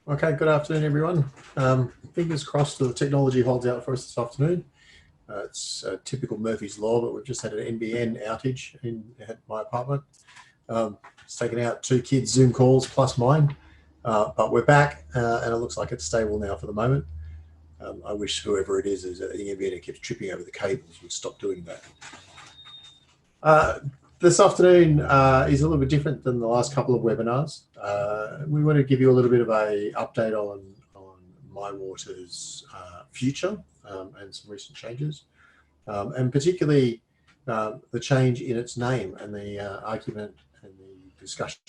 Okay, good afternoon, everyone. Fingers crossed the technology holds out for us this afternoon. It's typical Murphy's Law, but we've just had an NBN outage at my apartment. It's taken out 2 kids' Zoom calls plus mine, but we're back and it looks like it's stable now for the moment. I wish whoever it is the NBN who keeps tripping over the cables would stop doing that. This afternoon is a little bit different than the last couple of webinars. We want to give you a little bit of a update on MiWater's future and some recent changes, and particularly the change in its name and the argument and the discussion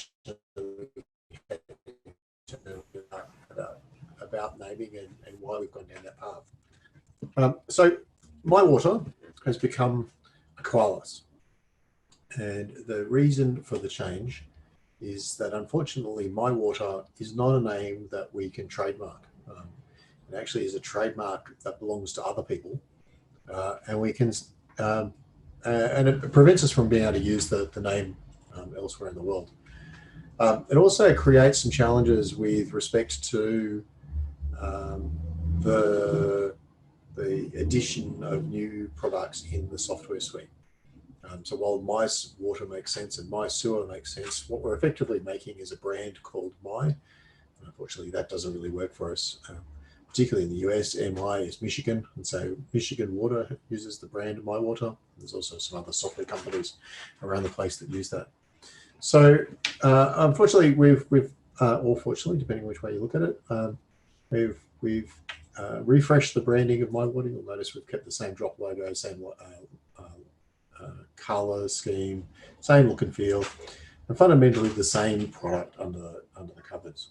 about naming and why we've gone down that path. So MiWater has become Aqualus. And the reason for the change is that unfortunately MiWater is not a name that we can trademark. It actually is a trademark that belongs to other people, and we can, and it prevents us from being able to use the name elsewhere in the world. It also creates some challenges with respect to the addition of new products in the software suite. So while MiWater makes sense and MiSewer makes sense, what we're effectively making is a brand called Mi. Unfortunately, that doesn't really work for us, particularly in the US. MI is Michigan, and so Michigan Water uses the brand MiWater. There's also some other software companies around the place that use that. So unfortunately, or fortunately, depending on which way you look at it, we've refreshed the branding of MiWater. You'll notice we've kept the same drop logo, same color scheme, same look and feel, and fundamentally the same product under the covers.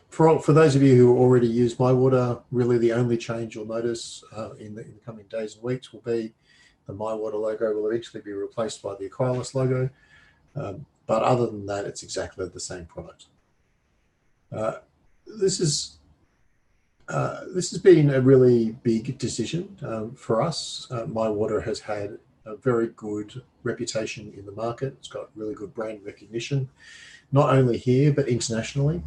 For those of you who already use MiWater, really the only change you'll notice in the coming days and weeks will be the MiWater logo will eventually be replaced by the Aqualus logo. But other than that, it's exactly the same product. This has been a really big decision for us. MiWater has had a very good reputation in the market. It's got really good brand recognition, not only here, but internationally.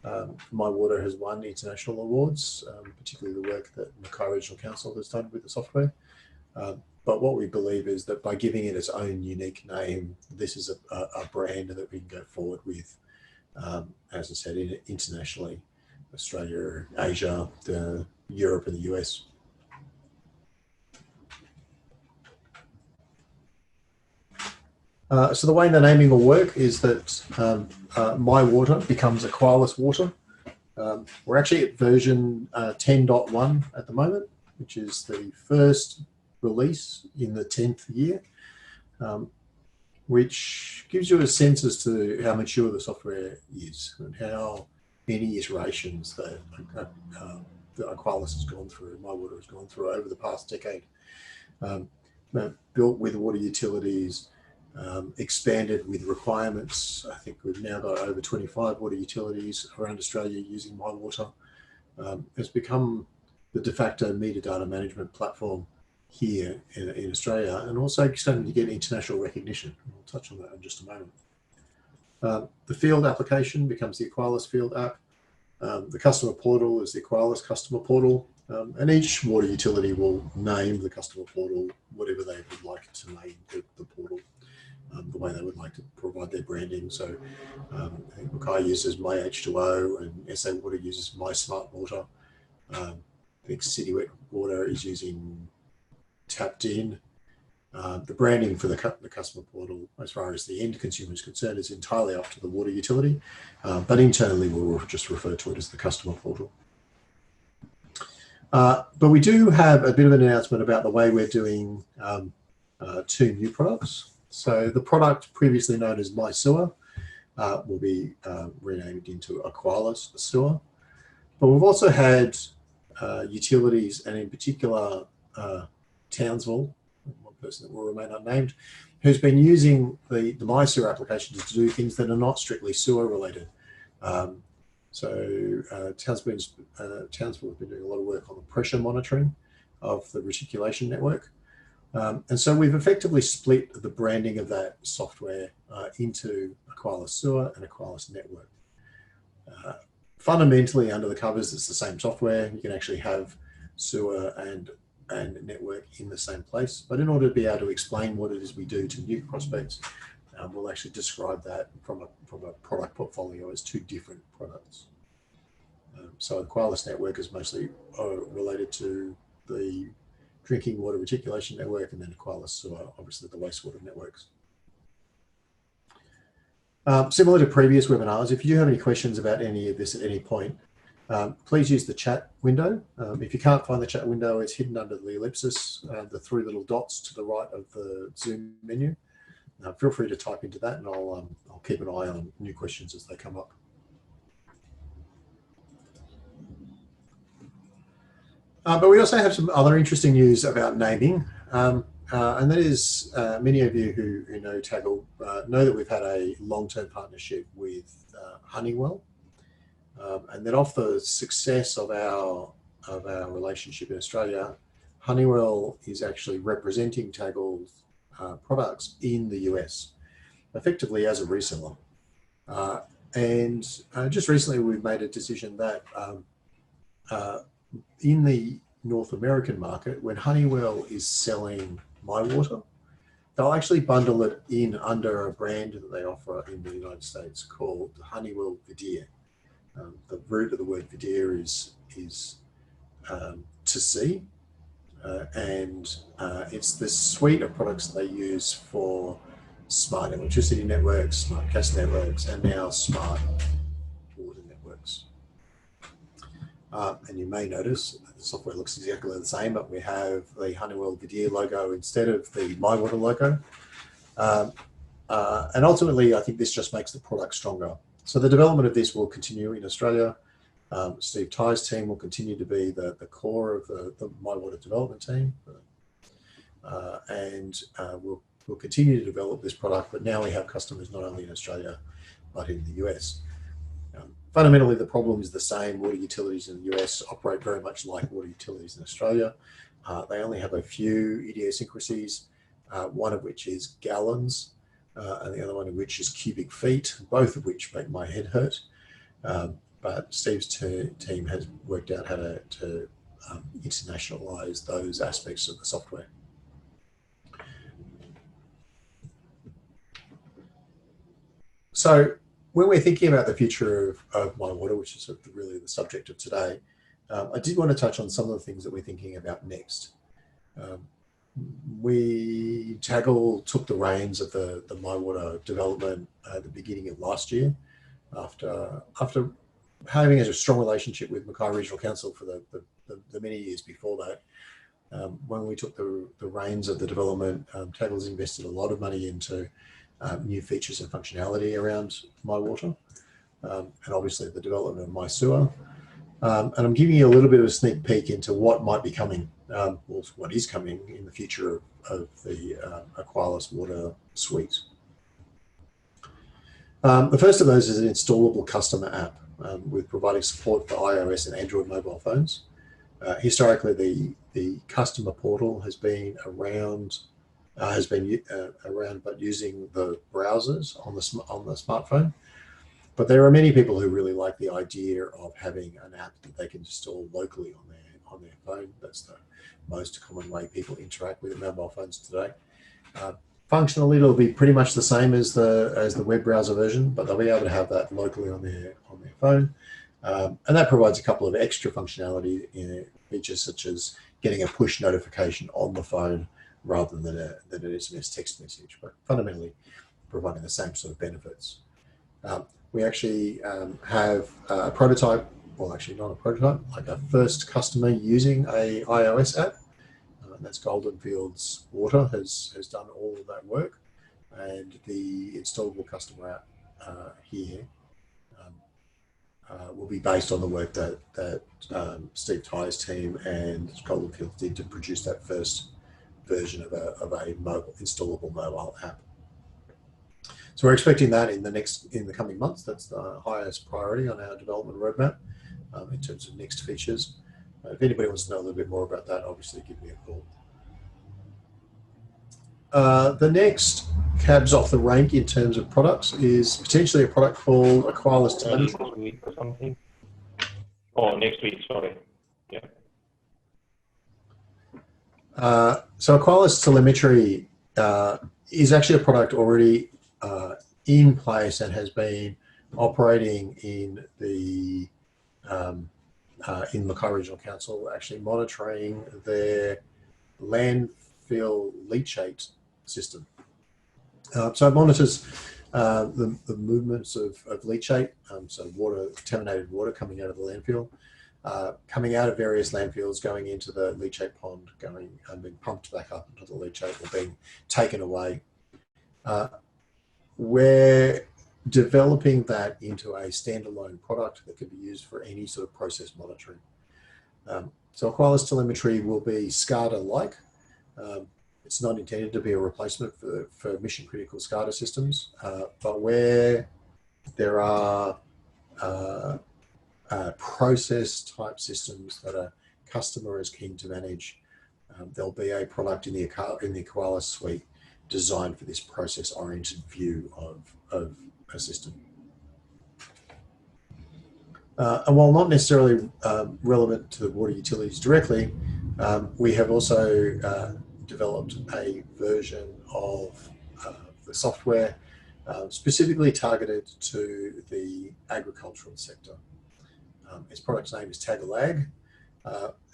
MiWater has won international awards, particularly the work that Mackay Regional Council has done with the software. But what we believe is that by giving it its own unique name, this is a brand that we can go forward with, as I said, internationally. Australia, Asia, Europe, and the US. So the way the naming will work is that MiWater becomes Aqualus Water. We're actually at version 10.1 at the moment, which is the first release in the 10th year, which gives you a sense as to how mature the software is and how many iterations that Aqualus has gone through, MiWater has gone through over the past decade. Built with water utilities, expanded with requirements. I think we've now got over 25 water utilities around Australia using MiWater. It's become the de facto metadata management platform here in Australia, and also starting to get international recognition. We'll touch on that in just a moment. The field application becomes the Aqualus field app. The customer portal is the Aqualus customer portal, and each water utility will name the customer portal whatever they would like to name the portal, the way they would like to provide their branding. So I think Mackay uses MyH2O and SA Water uses MySmartWater. I think City Wet Water is using Tapped In. The branding for the customer portal, as far as the end consumer is concerned, is entirely up to the water utility, but internally we'll just refer to it as the customer portal. But we do have a bit of an announcement about the way we're doing 2 new products. So the product previously known as MiSewer will be renamed into Aqualus Sewer. But we've also had utilities, and in particular Townsville, one person that will remain unnamed, who's been using the MiSewer application to do things that are not strictly sewer related. Townsville has been doing a lot of work on the pressure monitoring of the reticulation network. And so we've effectively split the branding of that software into Aqualus Sewer and Aqualus Network. Fundamentally, under the covers, it's the same software. You can actually have sewer and network in the same place. But in order to be able to explain what it is we do to new prospects, we'll actually describe that from a product portfolio as two different products. So Aqualus Network is mostly related to the drinking water reticulation network, and then Aqualus Sewer, obviously the wastewater networks. Similar to previous webinars, if you do have any questions about any of this at any point, please use the chat window. If you can't find the chat window, it's hidden under the ellipsis, the three little dots to the right of the Zoom menu. Feel free to type into that, and I'll keep an eye on new questions as they come up. But we also have some other interesting news about naming, and that is many of you who know Taggle know that we've had a long-term partnership with Honeywell, and that off the success of our relationship in Australia, Honeywell is actually representing Taggle's products in the US, effectively as a reseller. And just recently we've made a decision that in the North American market, when Honeywell is selling MiWater, they'll actually bundle it in under a brand that they offer in the United States called Honeywell Vidir. The root of the word Vidir is to see, and it's the suite of products that they use for smart electricity networks, smart gas networks, and now smart water networks. And you may notice the software looks exactly the same, but we have the Honeywell Vidir logo instead of the MiWater logo. And ultimately, I think this just makes the product stronger. So the development of this will continue in Australia. Steve Ty's team will continue to be the core of the MiWater development team. And we'll continue to develop this product, but now we have customers not only in Australia, but in the US. Fundamentally, the problem is the same. Water utilities in the US operate very much like water utilities in Australia. They only have a few idiosyncrasies, one of which is gallons, and the other one of which is cubic feet, both of which make my head hurt. But Steve's team has worked out how to internationalize those aspects of the software. So when we're thinking about the future of MiWater, which is sort of really the subject of today, I did want to touch on some of the things that we're thinking about next. Taggle took the reins of the MiWater development at the beginning of last year, after having a strong relationship with Mackay Regional Council for the many years before that. When we took the reins of the development, Taggle's invested a lot of money into new features and functionality around MiWater, and obviously the development of MiSewer. And I'm giving you a little bit of a sneak peek into what might be coming, or what is coming in the future of the Aqualus Water Suite. The first of those is an installable customer app with providing support for iOS and Android mobile phones. Historically, the customer portal has been around, but using the browsers on the smartphone. But there are many people who really like the idea of having an app that they can install locally on their phone. That's the most common way people interact with their mobile phones today. Functionally, it'll be pretty much the same as the web browser version, but they'll be able to have that locally on their phone. And that provides a couple of extra functionality features, such as getting a push notification on the phone rather than an SMS text message, but fundamentally providing the same sort of benefits. We actually have a prototype, well, actually not a prototype, like a first customer using a iOS app. And that's Golden Fields Water has done all of that work. And the installable customer app here will be based on the work that Steve Ty's team and Golden Fields did to produce that first version of a installable mobile app. So we're expecting that in the coming months. That's the highest priority on our development roadmap in terms of next features. If anybody wants to know a little bit more about that, obviously give me a call. The next cabs off the rank in terms of products is potentially a product called Aqualus Telemetry. Next week or something. Oh, next week, sorry. Yeah. So Aqualus Telemetry is actually a product already in place and has been operating in the in Mackay Regional Council, actually monitoring their landfill leachate system. So it monitors the movements of leachate, so contaminated water coming out of the landfill, coming out of various landfills, going into the leachate pond, going and being pumped back up into the leachate or being taken away. We're developing that into a standalone product that can be used for any sort of process monitoring. So Aqualus Telemetry will be SCADA-like. It's not intended to be a replacement for mission critical SCADA systems, but where there are process type systems that a customer is keen to manage, there'll be a product in the Aqualus suite designed for this process oriented view of a system. And while not necessarily relevant to the water utilities directly, we have also developed a version of the software specifically targeted to the agricultural sector. Its product's name is Taggle,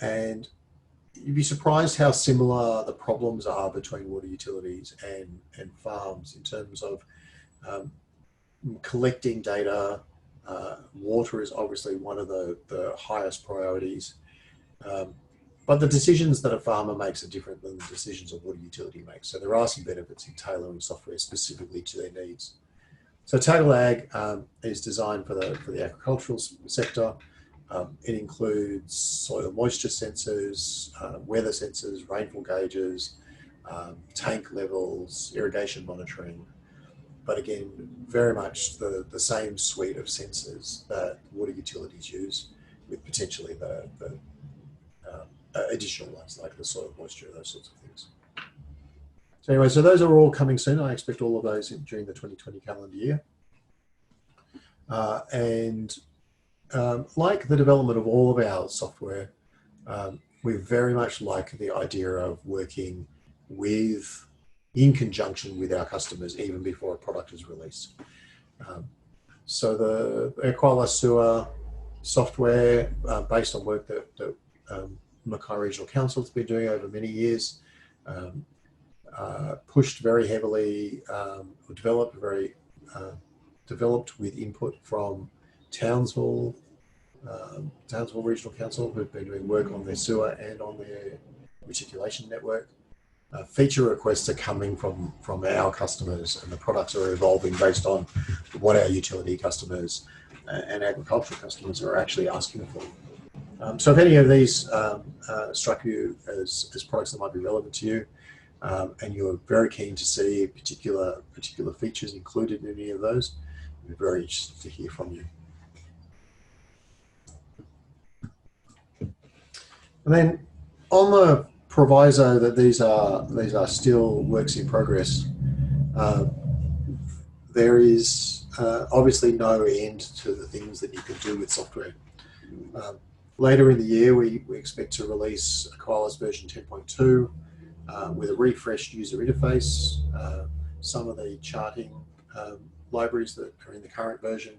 and you'd be surprised how similar the problems are between water utilities and farms in terms of collecting data. Water is obviously one of the highest priorities, but the decisions that a farmer makes are different than the decisions a water utility makes. So there are some benefits in tailoring software specifically to their needs. So Taggle is designed for the agricultural sector. It includes soil moisture sensors, weather sensors, rainfall gauges, tank levels, irrigation monitoring. But again, very much the same suite of sensors that water utilities use, with potentially the additional ones like the soil moisture, those sorts of things. So anyway, so those are all coming soon. I expect all of those during the 2020 calendar year. Like the development of all of our software, we very much like the idea of working in conjunction with our customers even before a product is released. So the Aqualus Sewer software, based on work that Mackay Regional Council has been doing over many years, pushed very heavily, developed with input from Townsville Regional Council, who've been doing work on their sewer and on their reticulation network. Feature requests are coming from our customers, and the products are evolving based on what our utility customers and agricultural customers are actually asking for. So if any of these struck you as products that might be relevant to you, and you're very keen to see particular features included in any of those, we're very interested to hear from you. And then on the proviso that these are still works in progress, there is obviously no end to the things that you can do with software. Later in the year, we expect to release Aqualus version 10.2 with a refreshed user interface. Some of the charting libraries that are in the current version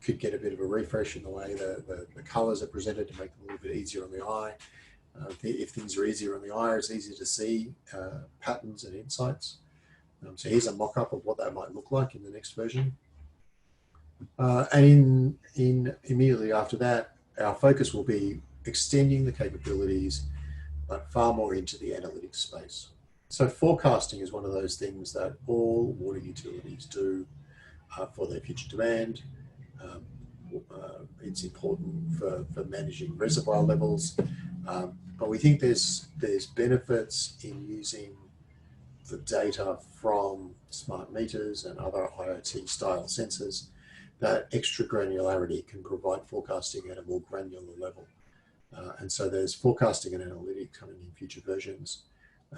could get a bit of a refresh in the way the colors are presented to make them a little bit easier on the eye. If things are easier on the eye, it's easier to see patterns and insights. So here's a mock-up of what that might look like in the next version. And immediately after that, our focus will be extending the capabilities, but far more into the analytics space. So forecasting is one of those things that all water utilities do for their future demand. It's important for managing reservoir levels, but we think there's benefits in using the data from smart meters and other IoT style sensors. That extra granularity can provide forecasting at a more granular level. And so there's forecasting and analytics coming in future versions.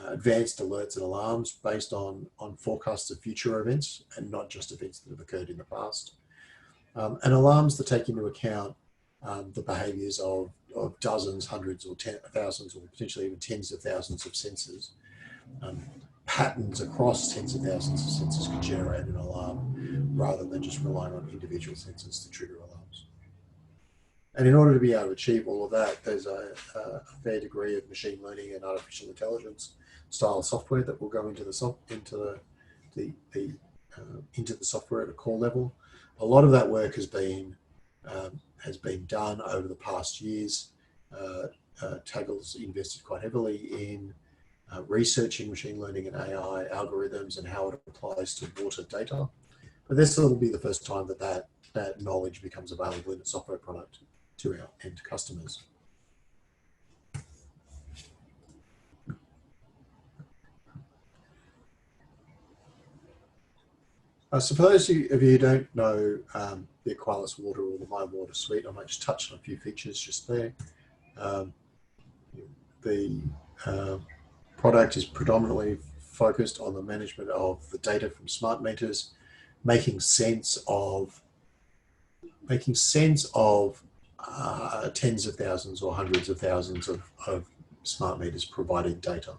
advanced alerts and alarms based on forecasts of future events and not just events that have occurred in the past. And alarms that take into account the behaviours of dozens, hundreds, or thousands, or potentially even tens of thousands of sensors. Patterns across tens of thousands of sensors can generate an alarm rather than just relying on individual sensors to trigger alarms. And in order to be able to achieve all of that, there's a fair degree of machine learning and artificial intelligence style software that will go into the software at a core level. A lot of that work has been done over the past years. Taggle's invested quite heavily in researching machine learning and AI algorithms and how it applies to water data. But this will be the first time that knowledge becomes available in a software product to our end customers. So for those of you who don't know the Aqualus Water or the MiWater suite, I might just touch on a few features just there. The product is predominantly focused on the management of the data from smart meters, making sense of tens of thousands or hundreds of thousands of smart meters providing data.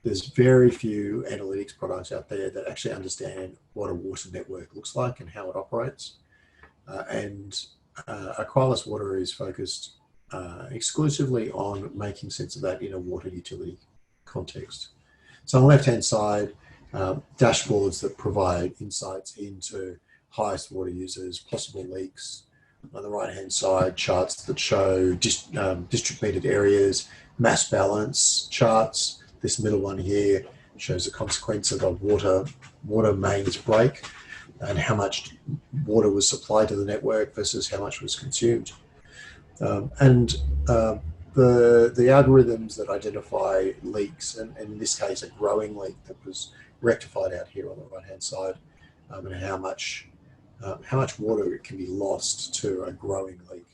There's very few analytics products out there that actually understand what a water network looks like and how it operates. Aqualus Water is focused exclusively on making sense of that in a water utility context. So on the left-hand side, dashboards that provide insights into highest water users, possible leaks. On the right-hand side, charts that show district metered areas, mass balance charts. This middle one here shows the consequence of a water mains break and how much water was supplied to the network versus how much was consumed. The algorithms that identify leaks, and in this case a growing leak that was rectified out here on the right-hand side, and how much water can be lost to a growing leak,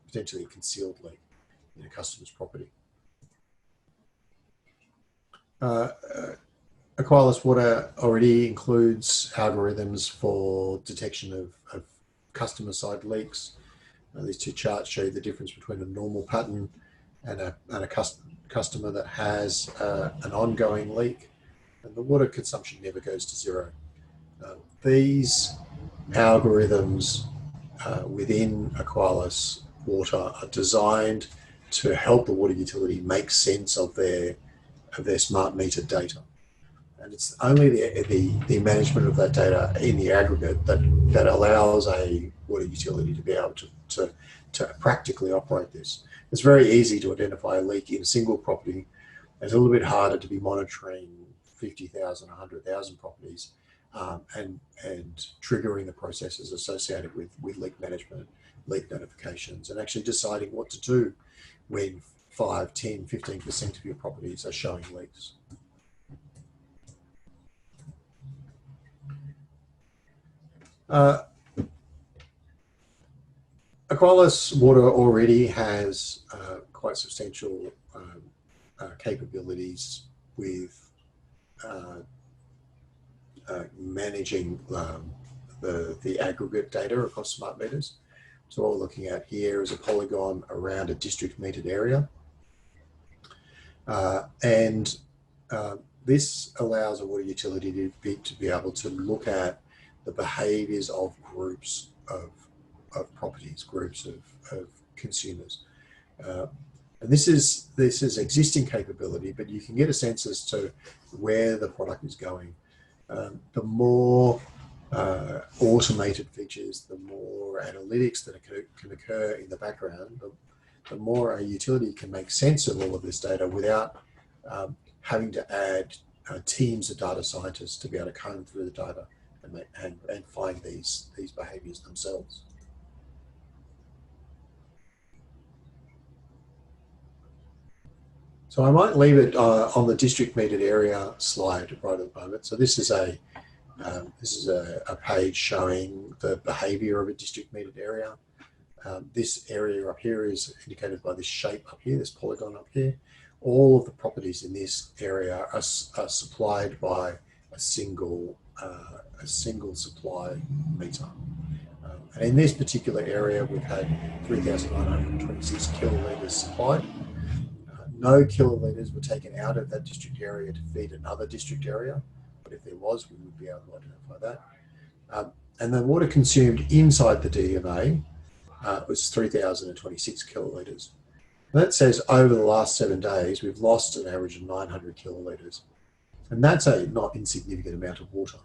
potentially a concealed leak in a customer's property. Aqualus Water already includes algorithms for detection of customer-side leaks. These two charts show you the difference between a normal pattern and a customer that has an ongoing leak, and the water consumption never goes to zero. These algorithms within Aqualus Water are designed to help the water utility make sense of their smart meter data. And it's only the management of that data in the aggregate that allows a water utility to be able to practically operate this. It's very easy to identify a leak in a single property. It's a little bit harder to be monitoring 50,000, 100,000 properties and triggering the processes associated with leak management, leak notifications, and actually deciding what to do when 5, 10, 15% of your properties are showing leaks. Aqualus Water already has quite substantial capabilities with managing the aggregate data across smart meters. So what we're looking at here is a polygon around a district metered area. This allows a water utility to be able to look at the behaviours of groups of properties, groups of consumers. And this is existing capability, but you can get a sense as to where the product is going. The more automated features, the more analytics that can occur in the background, the more a utility can make sense of all of this data without having to add teams of data scientists to be able to comb through the data and find these behaviours themselves. So I might leave it on the district metered area slide right at the moment. So this is a page showing the behaviour of a district metered area. This area up here is indicated by this shape up here, this polygon up here, all of the properties in this area are supplied by a single supply meter. And in this particular area, we've had 3,926 kilolitres supplied. No kilolitres were taken out of that district area to feed another district area, but if there was, we would be able to identify that. And the water consumed inside the DMA was 3,026 kilolitres. That says over the last 7 days, we've lost an average of 900 kilolitres. And that's a not insignificant amount of water.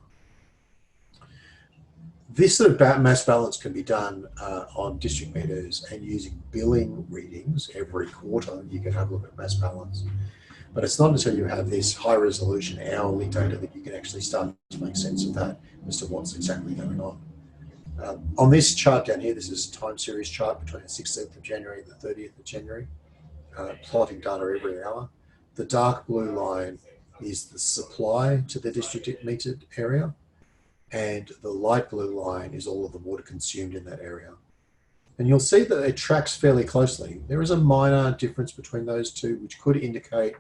This sort of mass balance can be done on district meters and using billing readings every quarter. You can have a look at mass balance. But it's not until you have this high resolution hourly data that you can actually start to make sense of that as to what's exactly going on. On this chart down here, this is a time series chart between the 16th of January and the 30th of January, plotting data every hour. The dark blue line is the supply to the district metered area, and the light blue line is all of the water consumed in that area. And you'll see that it tracks fairly closely. There is a minor difference between those two, which could indicate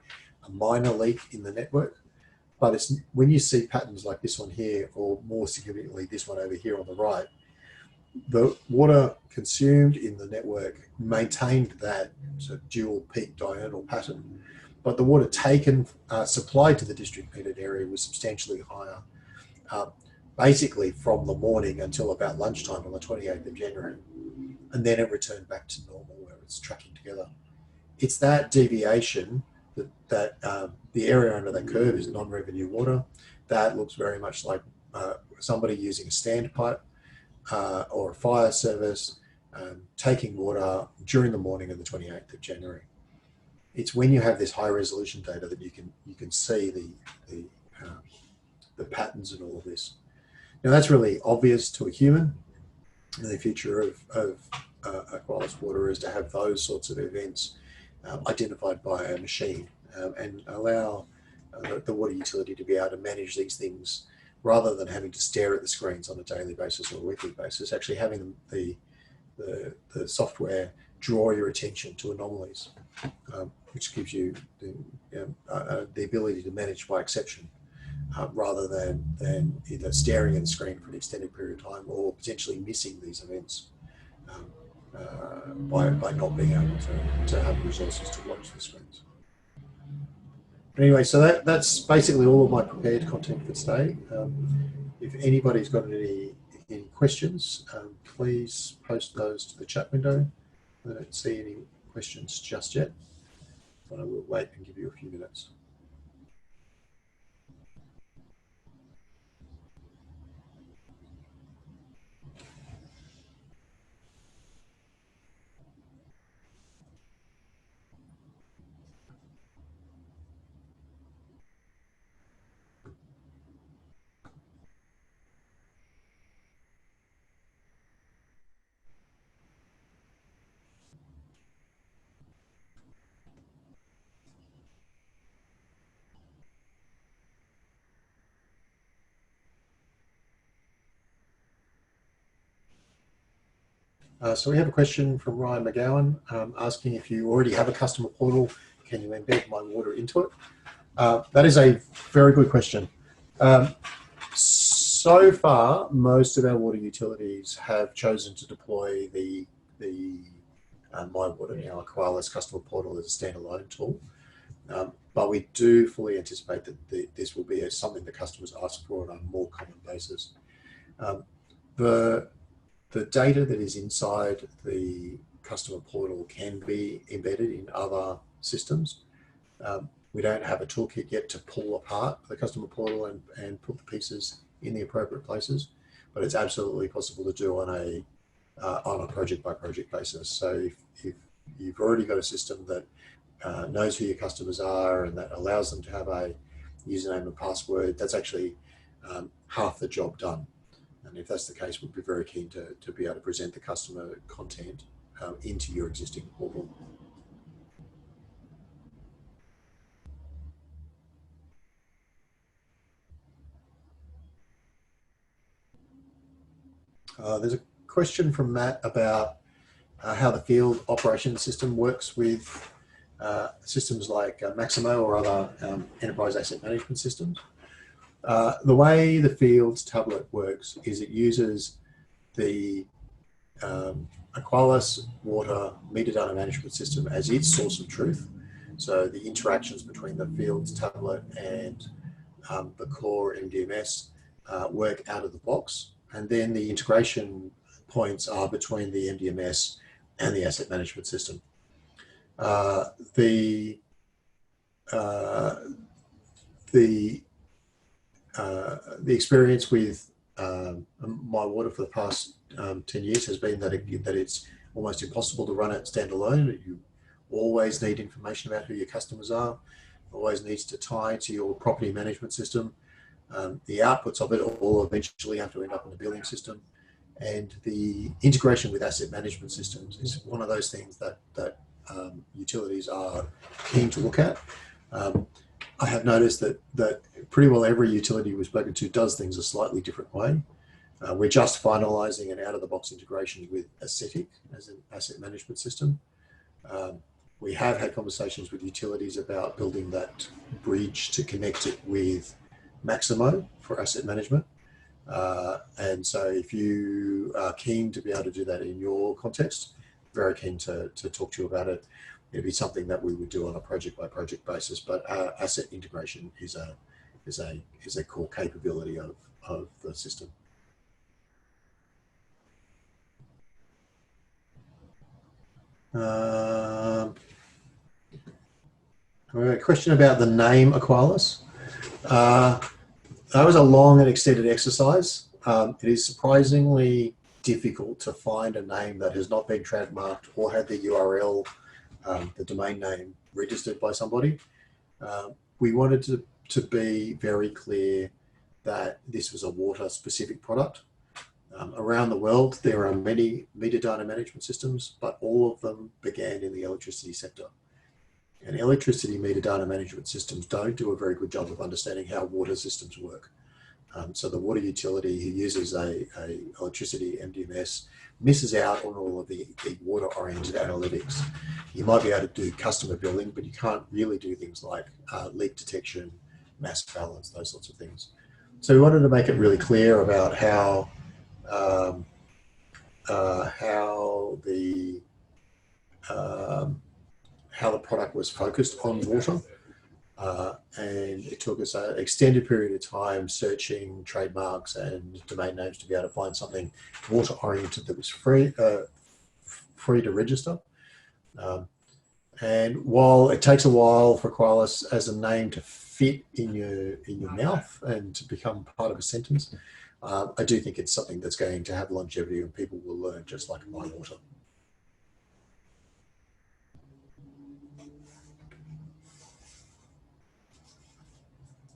a minor leak in the network. But it's when you see patterns like this one here, or more significantly, this one over here on the right, the water consumed in the network maintained that sort of dual peak diurnal pattern, but the water taken, supplied to the district metered area was substantially higher, basically from the morning until about lunchtime on the 28th of January. And then it returned back to normal where it's tracking together. It's that deviation that the area under that curve is non-revenue water. That looks very much like somebody using a standpipe or a fire service taking water during the morning of the 28th of January. It's when you have this high resolution data that you can see the patterns in all of this. Now that's really obvious to a human. And the future of Aqualus water is to have those sorts of events identified by a machine and allow the water utility to be able to manage these things rather than having to stare at the screens on a daily basis or a weekly basis, actually having the software draw your attention to anomalies, which gives you the ability to manage by exception rather than either staring at the screen for an extended period of time or potentially missing these events by not being able to have resources to watch the screens. But anyway, so that's basically all of my prepared content for today. If anybody's got any questions, please post those to the chat window. I don't see any questions just yet, but I will wait and give you a few minutes. So we have a question from Ryan McGowan asking if you already have a customer portal, can you embed MiWater into it? That is a very good question. So far, most of our water utilities have chosen to deploy the MiWater, now Aqualus customer portal, as a standalone tool. But we do fully anticipate that this will be something that customers ask for on a more common basis. The data that is inside the customer portal can be embedded in other systems. We don't have a toolkit yet to pull apart the customer portal and put the pieces in the appropriate places, but it's absolutely possible to do on a project by project basis. So if you've already got a system that knows who your customers are and that allows them to have a username and password, that's actually half the job done. And if that's the case, we'd be very keen to be able to present the customer content into your existing portal. There's a question from Matt about how the field operations system works with systems like Maximo or other enterprise asset management systems. The way the Fields tablet works is it uses the Aqualus water metadata management system as its source of truth. So the interactions between the Fields tablet and the core MDMS work out of the box. And then the integration points are between the MDMS and the asset management system. The experience with MiWater for the past 10 years has been that it's almost impossible to run it standalone. You always need information about who your customers are, always needs to tie to your property management system. The outputs of it all eventually have to end up in the billing system. And the integration with asset management systems is one of those things that utilities are keen to look at. I have noticed that pretty well every utility we've spoken to does things a slightly different way. We're just finalising an out-of-the-box integration with Ascetic as an asset management system. We have had conversations with utilities about building that bridge to connect it with Maximo for asset management. And so if you are keen to be able to do that in your context, very keen to talk to you about it. It'd be something that we would do on a project-by-project basis, but asset integration is a core capability of the system. A question about the name Aqualus. That was a long and extended exercise. It is surprisingly difficult to find a name that has not been trademarked or had the URL, the domain name, registered by somebody. We wanted to be very clear that this was a water-specific product. Around the world, there are many metadata management systems, but all of them began in the electricity sector. And electricity metadata management systems don't do a very good job of understanding how water systems work. So the water utility who uses a electricity MDMS misses out on all of the water-oriented analytics. You might be able to do customer billing, but you can't really do things like leak detection, mass balance, those sorts of things. So we wanted to make it really clear about how the product was focused on water. And it took us an extended period of time searching trademarks and domain names to be able to find something water-oriented that was free to register. And while it takes a while for Aqualus as a name to fit in your mouth and to become part of a sentence, I do think it's something that's going to have longevity and people will learn, just like MiWater.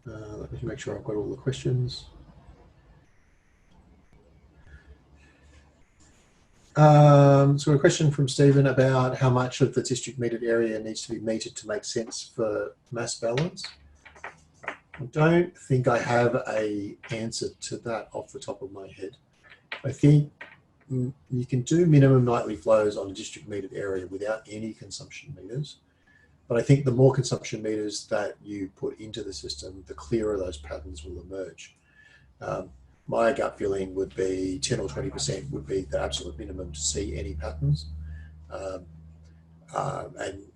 Let me make sure I've got all the questions. So a question from Stephen about how much of the district metered area needs to be metered to make sense for mass balance. I don't think I have an answer to that off the top of my head. I think you can do minimum nightly flows on a district metered area without any consumption meters. But I think the more consumption meters that you put into the system, the clearer those patterns will emerge. My gut feeling would be 10 or 20% would be the absolute minimum to see any patterns, and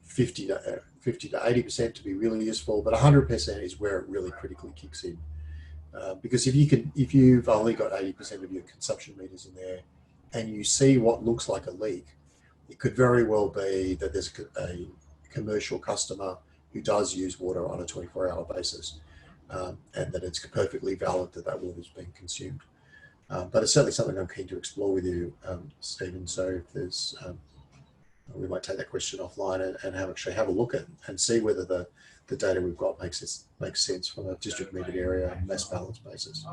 50 to 80% to be really useful. But 100% is where it really critically kicks in, because if you've only got 80% of your consumption meters in there, and you see what looks like a leak, it could very well be that there's a commercial customer who does use water on a 24-hour basis, and that it's perfectly valid that water is being consumed. But it's certainly something I'm keen to explore with you, Stephen. So if there's, we might take that question offline and actually have a look at and see whether the data we've got makes sense from a district metered area mass balance basis.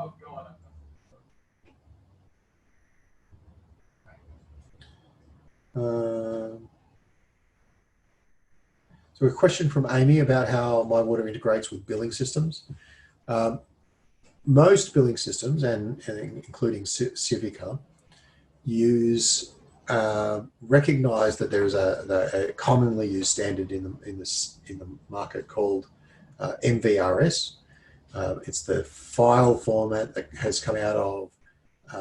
So a question from Amy about how MiWater integrates with billing systems. Most billing systems, and including Civica, use recognized that there is a commonly used standard in the market called MVRS. It's the file format that has come out of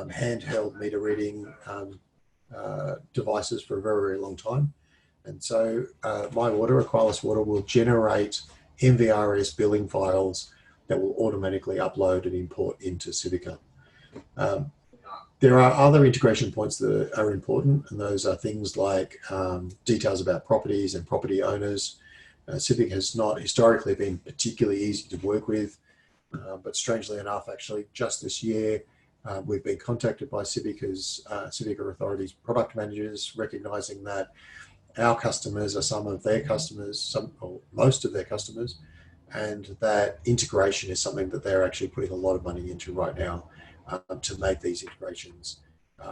handheld meter reading devices for a very, very long time. And so MiWater, Aqualus Water, will generate MVRS billing files that will automatically upload and import into Civica. There are other integration points that are important, and those are things like details about properties and property owners. Civica has not historically been particularly easy to work with, but strangely enough, actually, just this year, we've been contacted by Civica Authority's product managers, recognizing that our customers are some of their customers, or most of their customers, and that integration is something that they're actually putting a lot of money into right now to make these integrations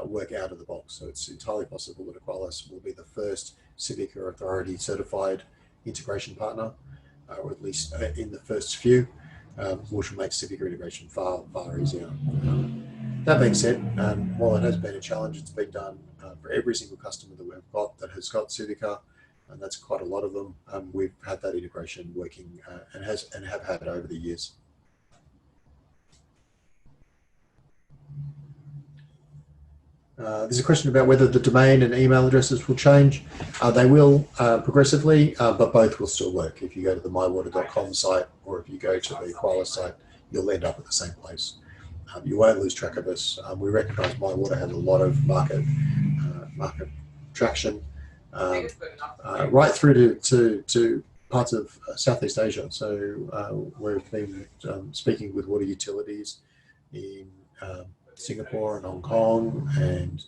work out of the box. So it's entirely possible that Aqualus will be the first Civica Authority certified integration partner, or at least in the first few, which will make Civica integration far, far easier. That being said, while it has been a challenge, it's been done for every single customer that we've got that has got Civica, and that's quite a lot of them. We've had that integration working and have had it over the years. There's a question about whether the domain and email addresses will change. They will progressively, but both will still work. If you go to the MiWater.com site, or if you go to the Aqualus site, you'll end up at the same place. You won't lose track of us. We recognise MiWater has a lot of market traction, right through to parts of Southeast Asia. So we've been speaking with water utilities in Singapore and Hong Kong, and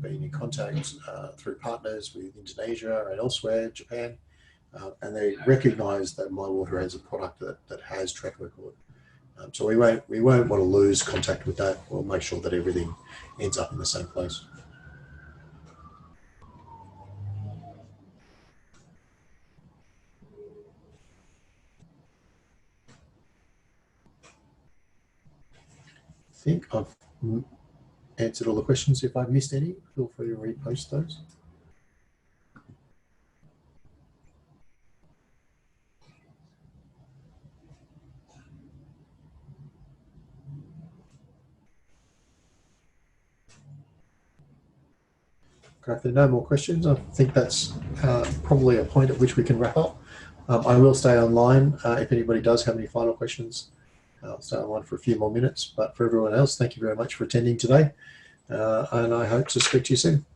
been in contact through partners with Indonesia and elsewhere, Japan, and they recognise that MiWater has a product that has track record. So we won't want to lose contact with that. We'll make sure that everything ends up in the same place. I think I've answered all the questions. If I've missed any, feel free to repost those. Okay, if there are no more questions, I think that's probably a point at which we can wrap up. I will stay online if anybody does have any final questions. I'll stay online for a few more minutes, but for everyone else, thank you very much for attending today, and I hope to speak to you soon.